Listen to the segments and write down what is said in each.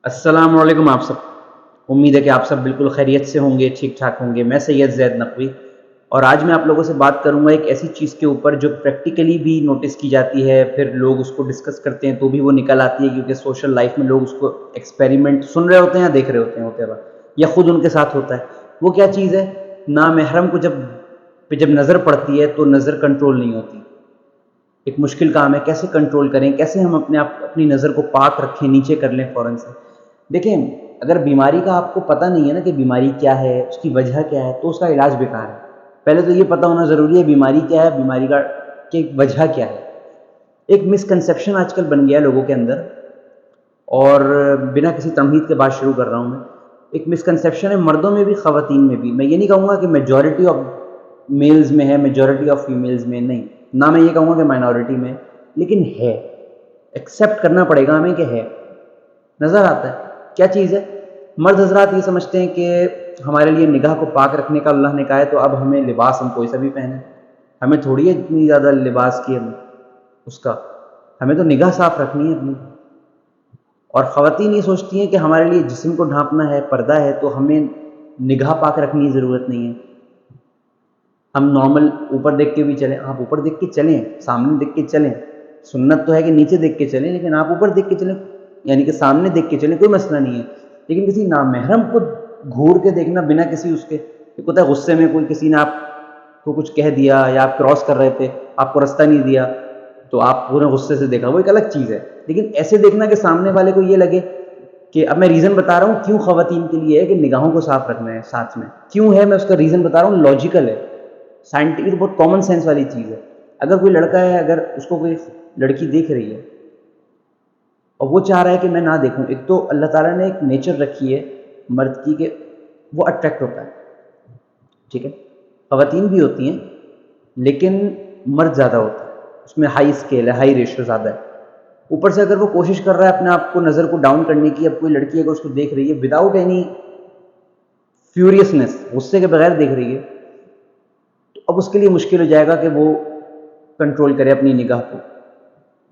अस्सलाम वालेकुम आप सब। उम्मीद है कि आप सब बिल्कुल खैरियत से होंगे, ठीक ठाक होंगे। मैं सैयद ज़ैद नकवी और आज मैं आप लोगों से बात करूंगा एक ऐसी चीज़ के ऊपर जो प्रैक्टिकली भी नोटिस की जाती है, फिर लोग उसको डिस्कस करते हैं तो भी वो निकल आती है, क्योंकि सोशल लाइफ में लोग उसको एक्सपेरिमेंट सुन रहे होते हैं या देख रहे होते हैं होते वक्त, या खुद उनके साथ होता है। वो क्या चीज़ है? नामहरम को जब नज़र पड़ती है तो नज़र कंट्रोल नहीं होती। एक मुश्किल काम है, कैसे कंट्रोल करें, कैसे हम अपनी नज़र को पाक रखें, नीचे कर लें फ़ौरन से। देखें, अगर बीमारी का आपको पता नहीं है ना कि बीमारी क्या है, उसकी वजह क्या है, तो उसका इलाज बेकार है। पहले तो ये पता होना ज़रूरी है बीमारी क्या है, बीमारी का की वजह क्या है। एक मिसकंसेप्शन आजकल बन गया है लोगों के अंदर, और बिना किसी तमहीद के बात शुरू कर रहा हूँ मैं। एक मिसकंसेप्शन है मर्दों में भी, ख़वातीन में भी। मैं ये नहीं कहूँगा कि मेजॉरिटी ऑफ मेल्स में है, मेजॉरिटी ऑफ फीमेल्स में नहीं, ना मैं ये कहूँगा कि माइनॉरिटी में, लेकिन है। एक्सेप्ट करना पड़ेगा हमें कि है, नज़र आता है। क्या चीज़ है? मर्द हजरात ये समझते हैं कि हमारे लिए निगाह को पाक रखने का अल्लाह ने कहा है, तो अब हमें लिबास हम कोई सा भी पहने, हमें थोड़ी है इतनी ज़्यादा लिबास की उसका, हमें तो निगाह साफ रखनी है अपनी। और ख़वातीन ये सोचती हैं कि हमारे लिए जिस्म को ढांपना है, पर्दा है, तो हमें निगाह पाक रखने की ज़रूरत नहीं है। हम नॉर्मल ऊपर देख के भी चलें, आप ऊपर देख के चलें, सामने देख के चलें। सुन्नत तो है कि नीचे देख के चलें, लेकिन आप ऊपर देख के चलें, यानी कि सामने देख के चलें, कोई मसला नहीं है। लेकिन किसी नामहरम को घूर के देखना बिना किसी उसके, एक होता है गुस्से में कोई किसी ने आपको कुछ कह दिया, या आप क्रॉस कर रहे थे, आपको रास्ता नहीं दिया, तो आप पूरे गुस्से से देखा, वो एक अलग चीज़ है। लेकिन ऐसे देखना कि सामने वाले को ये लगे कि, अब मैं रीज़न बता रहा हूँ क्यों ख़वातीन के लिए है कि निगाहों को साफ रखना है साथ में, क्यों है, मैं उसका रीज़न बता रहा हूँ, लॉजिकल है, साइंटिफिक, बहुत कॉमन सेंस वाली चीज़ है। अगर कोई लड़का है, अगर उसको कोई लड़की देख रही है और वो चाह रहा है कि मैं ना देखूं, एक तो अल्लाह ताला ने एक नेचर रखी है मर्द की कि वो अट्रैक्ट होता है, ठीक है, ख़वातीन भी होती हैं, लेकिन मर्द ज़्यादा होता है, उसमें हाई स्केल है, हाई रेशियो ज़्यादा है। ऊपर से अगर वो कोशिश कर रहा है अपने आप को, नज़र को डाउन करने की, अब कोई लड़की अगर उसको देख रही है विदाउट एनी फ्यूरियसनेस, गुस्से के बगैर देख रही है, तो अब उसके लिए मुश्किल हो जाएगा कि वो कंट्रोल करे अपनी निगाह को।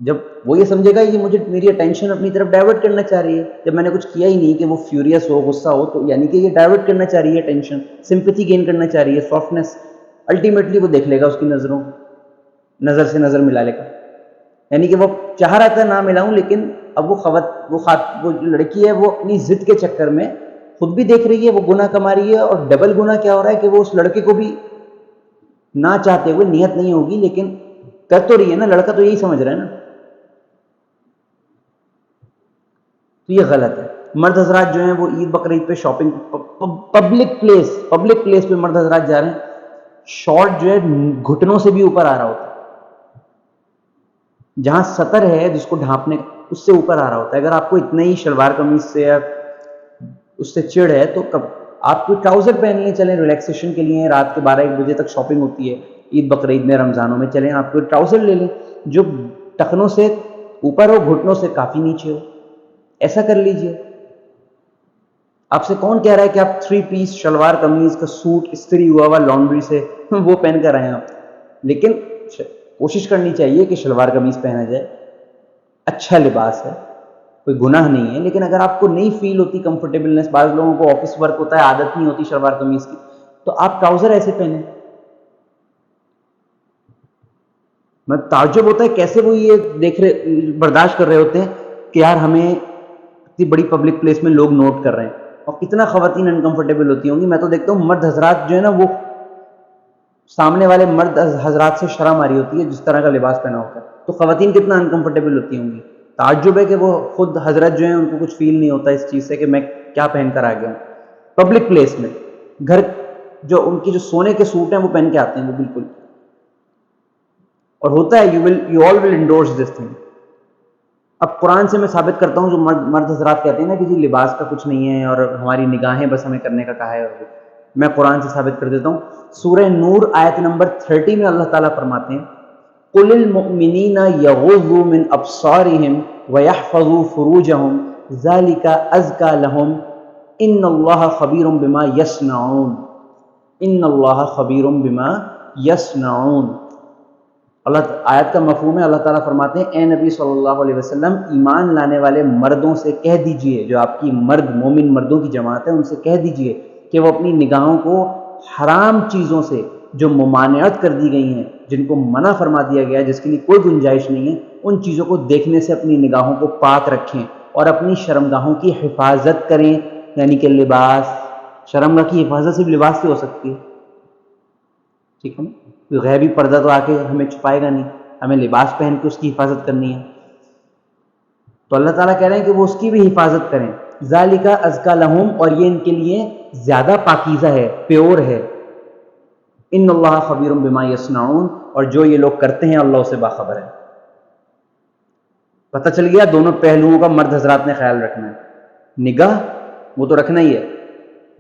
जब वो ये समझेगा ये मुझे, मेरी अटेंशन अपनी तरफ डाइवर्ट करना चाह रही है, जब मैंने कुछ किया ही नहीं कि वो फ्यूरियस हो, गुस्सा हो, तो यानी कि ये डाइवर्ट करना चाह रही है अटेंशन, सिंपैथी गेन करना चाह रही है, सॉफ्टनेस। अल्टीमेटली वो देख लेगा, उसकी नज़र से नज़र मिला लेगा। यानी कि वो चाह रहा था ना मिलाऊं, लेकिन अब वो जो लड़की है, वो अपनी जिद के चक्कर में खुद भी देख रही है, वो गुनाह कमा रही है, और डबल गुनाह क्या हो रहा है कि वो उस लड़के को भी ना चाहते हुए, नियत नहीं होगी लेकिन कर तो रही है ना, लड़का तो यही समझ रहा है ना, तो ये गलत है। मर्द हजरात जो हैं वो ईद बकरीद पे शॉपिंग, पब्लिक प्लेस पे मर्द हजरात जा रहे हैं, शॉर्ट जो है घुटनों से भी ऊपर आ रहा होता है, जहां सतर है जिसको ढांपने, उससे ऊपर आ रहा होता है। अगर आपको इतना ही शलवार कमीज से या उससे चिढ़ है, तो कब आप कोई ट्राउजर पहन लें, चलें रिलैक्सेशन के लिए, रात के 12-1 बजे तक शॉपिंग होती है ईद बकरीद में, रमज़ानों में, चलें आप कोई ट्राउजर ले लें जो टखनों से ऊपर हो, घुटनों से काफ़ी नीचे हो, ऐसा कर लीजिए। आपसे कौन कह रहा है कि आप 3 पीस शलवार कमीज का सूट इस्त्री हुआ हुआ लॉन्ड्री से वो पहन कर आए आप, लेकिन कोशिश करनी चाहिए कि शलवार कमीज पहना जाए, अच्छा लिबास है, कोई गुनाह नहीं है। लेकिन अगर आपको नहीं फील होती कंफर्टेबलनेस, बाज़ लोगों को ऑफिस वर्क होता है, आदत नहीं होती शलवार कमीज की, तो आप ट्राउजर ऐसे पहने। मैं ताज्जुब होता है कैसे वो ये देख रहे, बर्दाश्त कर रहे होते हैं कि यार हमें इतनी बड़ी पब्लिक प्लेस में लोग नोट कर रहे हैं, और कितना ख़वातीन अनकंफर्टेबल होती होंगी। मैं तो देखता हूँ मर्द हजरात जो है ना, वो सामने वाले मर्द हजरात से शर्म आ रही होती है जिस तरह का लिबास पहना होता है, तो ख़वातीन कितना अनकंफर्टेबल होती होंगी। ताज्जुब है कि वो खुद हजरत जो है उनको कुछ फील नहीं होता इस चीज़ से कि मैं क्या पहन कर आ गया हूँ। पब्लिक प्लेस में घर, जो उनकी जो सोने के सूट हैं वो पहन के आते हैं वो, बिल्कुल। और होता है, you all will endorse this thing. अब कुरान से मैं साबित करता हूँ, जो मर्द हजरात कहते हैं ना कि जी लिबास का कुछ नहीं है और हमारी निगाहें बस हमें करने का कहा है, और मैं कुरान से साबित कर देता हूँ। सूरह नूर आयत नंबर 30 में अल्लाह ताला फरमाते हैं, कुलिल मुमिनीना यगुज़्ज़ू मिन अब्सारिहिम व यहफ़ज़ू फ़ुरूजहुम ज़ालिका अज़का लहुम इन्नल्लाह ख़बीरुम बिमा यस्नऊन, इन्नल्लाह ख़बीरुम बिमा यस्नऊन। آیت کا مفہوم ہے، اللہ تعالیٰ فرماتے ہیں اے نبی صلی اللہ علیہ وسلم ایمان لانے والے مردوں سے کہہ دیجئے، جو آپ کی مومن مردوں کی جماعت ہے ان سے کہہ دیجئے کہ وہ اپنی نگاہوں کو حرام چیزوں سے جو ممانعت کر دی گئی ہیں، جن کو منع فرما دیا گیا ہے، جس کے لیے کوئی گنجائش نہیں ہے، ان چیزوں کو دیکھنے سے اپنی نگاہوں کو پاک رکھیں اور اپنی شرمگاہوں کی حفاظت کریں، یعنی کہ لباس، شرمگاہ کی حفاظت صرف لباس سے ہو سکتی ہے، ٹھیک ہے نا؟ کوئی غیبی پردہ تو آ کے ہمیں چھپائے گا نہیں، ہمیں لباس پہن کے اس کی حفاظت کرنی ہے۔ تو اللہ تعالیٰ کہہ رہے ہیں کہ وہ اس کی بھی حفاظت کریں، ذالک ازکا لہم، اور یہ ان کے لیے زیادہ پاکیزہ ہے، پیور ہے، ان اللہ خبیر بما یصنعون، اور جو یہ لوگ کرتے ہیں اللہ اسے باخبر ہے۔ پتہ چل گیا دونوں پہلوؤں کا مرد حضرات نے خیال رکھنا ہے، نگاہ وہ تو رکھنا ہی ہے،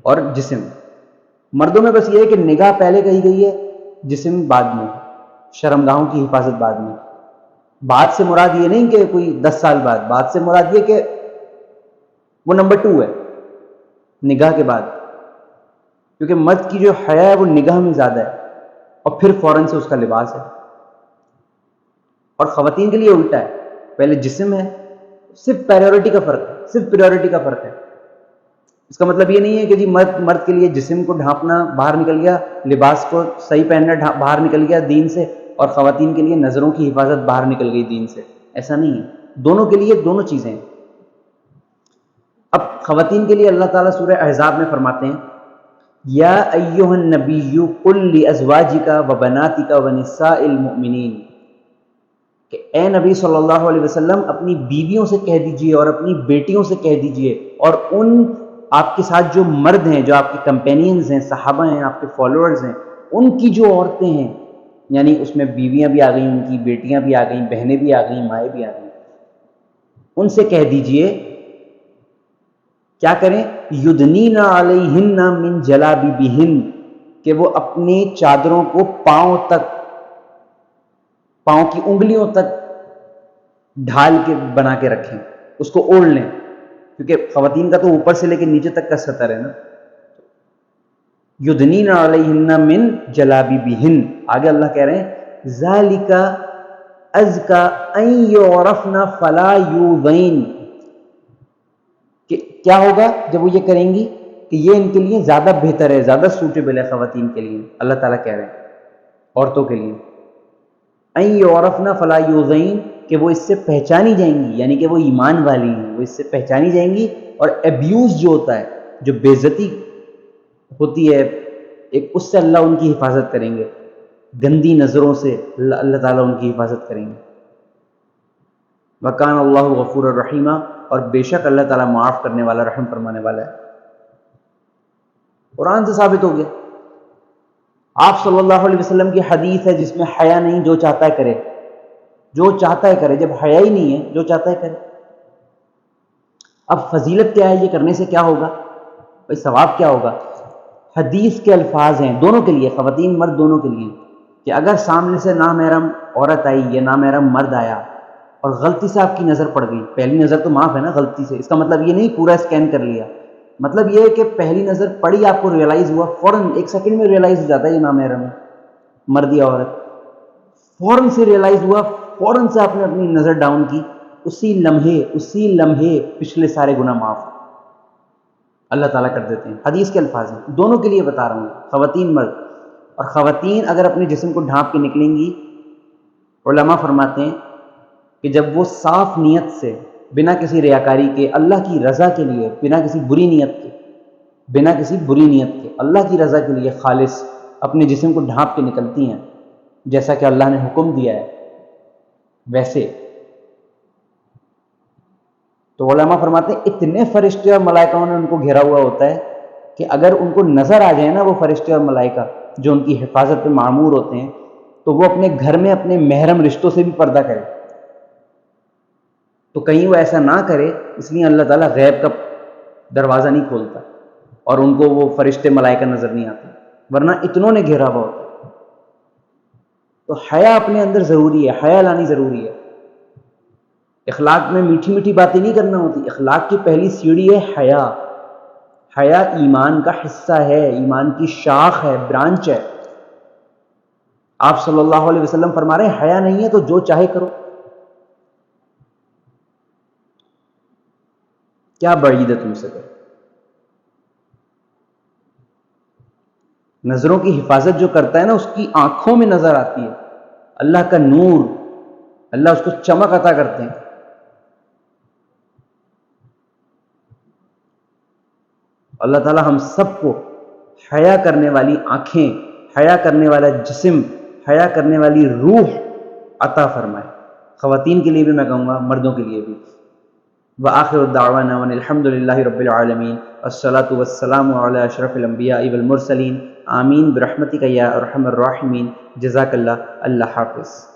اور جسم۔ مردوں میں بس یہ ہے کہ نگاہ پہلے کہی گئی ہے، جسم بعد میں، شرمگاہوں کی حفاظت بعد میں۔ بعد سے مراد یہ نہیں کہ کوئی 10 سال بعد سے مراد یہ کہ وہ نمبر 2 ہے نگاہ کے بعد، کیونکہ مرد کی جو حیا ہے وہ نگاہ میں زیادہ ہے، اور پھر فوراً سے اس کا لباس ہے۔ اور خواتین کے لیے الٹا ہے، پہلے جسم ہے، صرف پریورٹی کا فرق ہے، صرف پریورٹی کا فرق ہے۔ اس کا مطلب یہ نہیں ہے کہ جی مرد کے لیے جسم کو ڈھانپنا باہر نکل گیا، لباس کو صحیح پہننا باہر نکل گیا دین سے، اور خواتین کے لیے نظروں کی حفاظت باہر نکل گئی دین سے، ایسا نہیں ہے، دونوں کے لیے دونوں چیزیں ہیں۔ اب خواتین کے لیے اللہ تعالیٰ سورہ احزاب میں فرماتے ہیں یا ایھا النبی قل لازواجک وبناتک ونساء المؤمنین، کہ اے نبی صلی اللہ علیہ وسلم اپنی بیویوں سے کہہ دیجئے اور اپنی بیٹیوں سے کہہ دیجئے، اور ان آپ کے ساتھ جو مرد ہیں، جو آپ کے کمپینینز ہیں، صحابہ ہیں، آپ کے فالوورز ہیں، ان کی جو عورتیں ہیں، یعنی اس میں بیویاں بھی آ گئیں، ان کی بیٹیاں بھی آ گئیں، بہنیں بھی آ گئیں، مائیں بھی آ گئیں، ان سے کہہ دیجئے کیا کریں، یدنین علیہن من جلابیبہن، کہ وہ اپنی چادروں کو پاؤں کی انگلیوں تک ڈھال کے بنا کے رکھیں، اس کو اوڑھ لیں، کیونکہ خواتین کا تو اوپر سے لے کے نیچے تک کا سطر ہے نا۔ یدنین علیہن من جلابیبہن، آگے اللہ کہہ رہے ہیں ذالک ازکا ان یعرفن فلا یؤذین، کہ کیا ہوگا جب وہ یہ کریں گی، کہ یہ ان کے لیے زیادہ بہتر ہے، زیادہ سوٹیبل ہے خواتین کے لیے، اللہ تعالیٰ کہہ رہے ہیں عورتوں کے لیے، ان یعرفن فلا یؤذین، کہ وہ اس سے پہچانی جائیں گی، یعنی کہ وہ ایمان والی ہیں، وہ اس سے پہچانی جائیں گی، اور ابیوز جو ہوتا ہے، جو بے عزتی ہوتی ہے ایک، اس سے اللہ ان کی حفاظت کریں گے، گندی نظروں سے اللہ تعالیٰ ان کی حفاظت کریں گے۔ وَكَانَ اللَّهُ غَفُورًا رَحِيمًا، اور بے شک اللہ تعالیٰ معاف کرنے والا، رحم فرمانے والا ہے۔ قرآن سے ثابت ہو گیا، آپ صلی اللہ علیہ وسلم کی حدیث ہے جس میں حیا نہیں، جو چاہتا ہے کرے، جو چاہتا ہے کرے، جب حیا ہی نہیں ہے جو چاہتا ہے کرے۔ اب فضیلت کیا ہے یہ کرنے سے، کیا ہوگا بھائی، ثواب کیا ہوگا؟ حدیث کے الفاظ ہیں دونوں کے لیے، خواتین مرد دونوں کے لیے، کہ اگر سامنے سے نامحرم عورت آئی یا نامحرم مرد آیا اور غلطی سے آپ کی نظر پڑ گئی، پہلی نظر تو معاف ہے نا غلطی سے، اس کا مطلب یہ نہیں پورا اسکین کر لیا، مطلب یہ ہے کہ پہلی نظر پڑی، آپ کو ریئلائز ہوا، فوراً 1 سیکنڈ میں ریئلائز ہو جاتا ہے یہ نامحرم ہے، مرد یا عورت، فوراً سے ریئلائز ہوا، فوراً سے آپ نے اپنی نظر ڈاؤن کی، اسی لمحے پچھلے سارے گناہ معاف اللہ تعالیٰ کر دیتے ہیں۔ حدیث کے الفاظ ہیں، دونوں کے لیے بتا رہا ہوں، خواتین مرد۔ اور خواتین اگر اپنے جسم کو ڈھانپ کے نکلیں گی، علماء فرماتے ہیں کہ جب وہ صاف نیت سے، بنا کسی ریاکاری کے، اللہ کی رضا کے لیے، بنا کسی بری نیت کے اللہ کی رضا کے لیے خالص اپنے جسم کو ڈھانپ کے نکلتی ہیں، جیسا کہ اللہ نے حکم دیا ہے ویسے، تو علماء فرماتے ہیں اتنے فرشتے اور ملائکوں نے ان کو گھیرا ہوا ہوتا ہے کہ اگر ان کو نظر آ جائے نا وہ فرشتے اور ملائکہ جو ان کی حفاظت پہ معمور ہوتے ہیں، تو وہ اپنے گھر میں اپنے محرم رشتوں سے بھی پردہ کرے، تو کہیں وہ ایسا نہ کرے، اس لیے اللہ تعالیٰ غیب کا دروازہ نہیں کھولتا اور ان کو وہ فرشتے ملائکہ نظر نہیں آتے، ورنہ اتنوں نے گھیرا ہوا ہوتا ہے۔ تو حیا اپنے اندر ضروری ہے، حیا لانی ضروری ہے۔ اخلاق میں میٹھی میٹھی باتیں نہیں کرنا ہوتی، اخلاق کی پہلی سیڑھی ہے حیا۔ حیا ایمان کا حصہ ہے، ایمان کی شاخ ہے، برانچ ہے۔ آپ صلی اللہ علیہ وسلم فرما رہے ہیں حیا نہیں ہے تو جو چاہے کرو. کیا بعید ہے تم سے؟ نظروں کی حفاظت جو کرتا ہے نا اس کی آنکھوں میں نظر آتی ہے اللہ کا نور، اللہ اس کو چمک عطا کرتے ہیں. اللہ تعالی ہم سب کو حیا کرنے والی آنکھیں، حیا کرنے والا جسم، حیا کرنے والی روح عطا فرمائے. خواتین کے لیے بھی میں کہوں گا، مردوں کے لیے بھی. وآخر دعوانا ان الحمد للہ رب العالمین، والصلاة والسلام علی اشرف الانبیاء والمرسلین، آمین برحمتک یا ارحم الراحمین. جزاک اللہ. اللہ حافظ.